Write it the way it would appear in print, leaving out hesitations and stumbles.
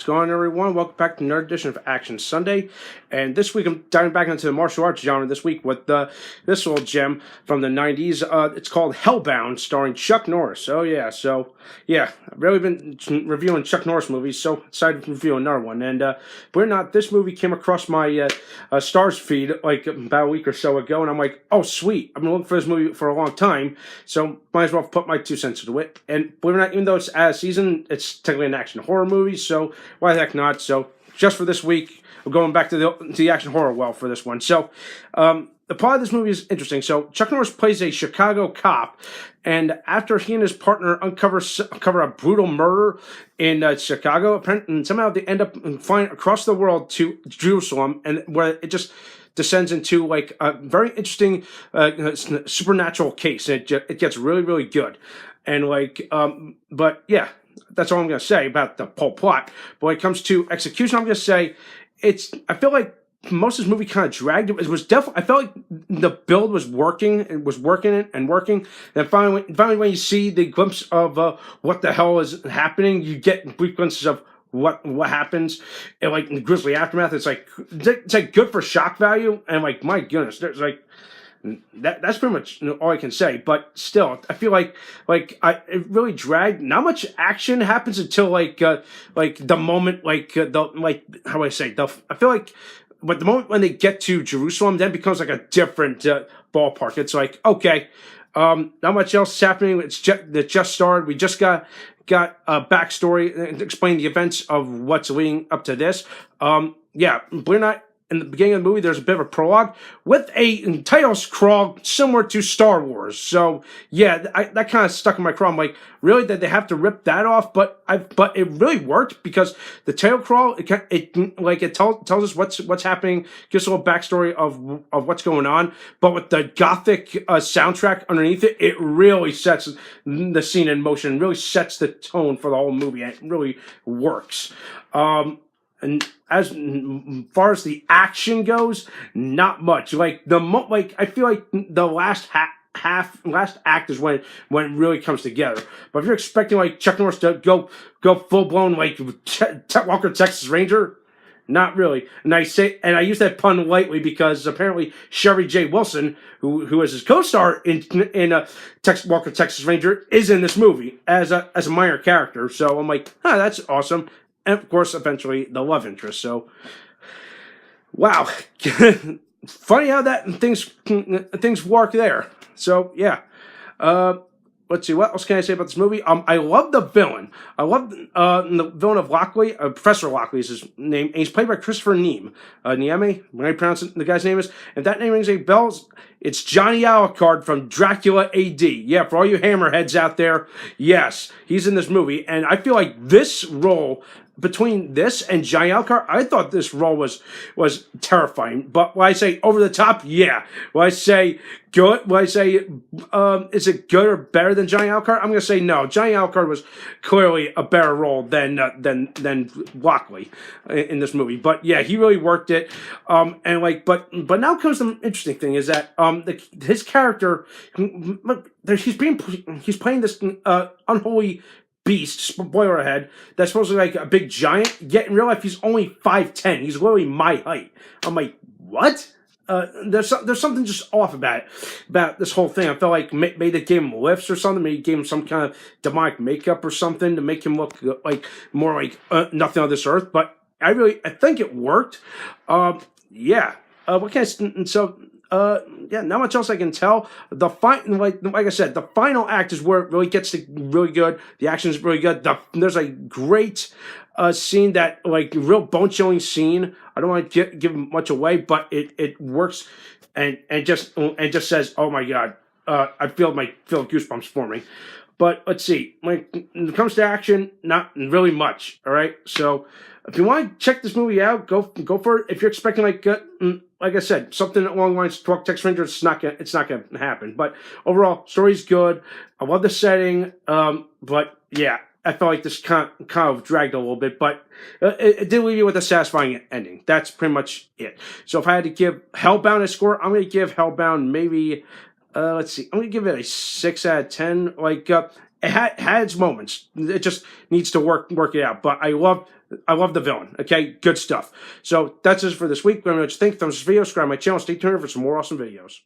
What's going on, everyone? Welcome back to another edition of Action Sunday. And this week, I'm diving back into the martial arts genre this week with this old gem from the 90s. It's called Hellbound, starring Chuck Norris. Oh, yeah. So, yeah, I've really been reviewing Chuck Norris movies, so excited to review another one. And believe it or not, this movie came across my Stars feed like about a week or so ago, and I'm like, oh, sweet. I've been looking for this movie for a long time, so might as well put my 2 cents into it. And believe it or not, even though it's out of season, it's technically an action horror movie, so why the heck not? So just for this week, we're going back to the action horror well for this one. So the plot of this movie is interesting. So Chuck Norris plays a Chicago cop, and after he and his partner uncover a brutal murder in Chicago, and somehow they end up flying across the world to Jerusalem, and where it just descends into like a very interesting supernatural case. It gets really, really good. And like, but yeah, that's all I'm going to say about the whole plot. But when it comes to execution, I'm going to say I feel like most of this movie kind of dragged. It was definitely, I felt like the build was working and was working. And finally when you see the glimpse of what the hell is happening, you get brief glimpses of what happens. And like in the grisly aftermath, it's like good for shock value. And like, my goodness, there's like, that's pretty much all I can say. But still, I feel like it really dragged. Not much action happens until like the moment how do I say, I feel like, but the moment when they get to Jerusalem, then it becomes like a different ballpark. It's like, okay, not much else is happening. It just started. We just got a backstory and explain the events of what's leading up to this. Yeah, we're not. In the beginning of the movie, there's a bit of a prologue with a title crawl similar to Star Wars. So yeah, that kind of stuck in my craw. I'm like, really, did they have to rip that off? But it really worked because the title crawl it tells us what's happening, gives a little backstory of what's going on. But with the gothic soundtrack underneath it, it really sets the scene in motion, really sets the tone for the whole movie, and it really works. And as far as the action goes, not much. Like I feel like the last act is when it really comes together. But if you're expecting like Chuck Norris to go full blown like Walker Texas Ranger, not really. And I use that pun lightly because apparently Chevy J. Wilson, who is his co-star in Walker Texas Ranger, is in this movie as a minor character. So I'm like, that's awesome. And of course, eventually the love interest. So, wow, funny how that things work there. So yeah, let's see, what else can I say about this movie? I love the villain. I love the villain of Lockley. Professor Lockley is his name, and he's played by Christopher Nieme. When I pronounce it, the guy's name is. If that name rings any bells, it's Johnny Alucard from Dracula A.D. Yeah, for all you hammerheads out there, yes, he's in this movie, and I feel like this role. Between this and Johnny Alucard, I thought this role was terrifying. But when I say over the top, yeah. When I say good, is it good or better than Johnny Alucard? I'm going to say no. Johnny Alucard was clearly a better role than Lockley in this movie. But yeah, he really worked it. But now comes the interesting thing is that his character, he's playing this unholy beast, spoiler ahead, that's supposed to be like a big giant, yet in real life he's only 5'10". He's literally my height. I'm like, what? There's something just off about this whole thing. I felt like maybe they gave him lifts or something. Maybe gave him some kind of demonic makeup or something to make him look like more like nothing on this earth. But I think it worked. Yeah. What can I? So. Yeah, not much else I can tell. Like I said, the final act is where it really gets to really good. The action is really good. There's a great scene that like real bone chilling scene. I don't want to give much away, but it works and just says, oh my god, I feel goosebumps forming. But let's see, when it comes to action, not really much. All right, so if you want to check this movie out, go for it. If you're expecting like I said, something along the lines of Walker Texas Ranger, it's not gonna happen. But overall, story's good. I love the setting. But yeah, I felt like this kind of dragged a little bit, but it did leave you with a satisfying ending. That's pretty much it. So if I had to give Hellbound a score, I'm going to give Hellbound maybe, let's see, I'm going to give it a 6 out of 10. Like, it had its moments. It just needs to work it out. But I love the villain. Okay, good stuff. So that's it for this week. Let me know what you think. Thumbs up this video, subscribe to my channel, stay tuned for some more awesome videos.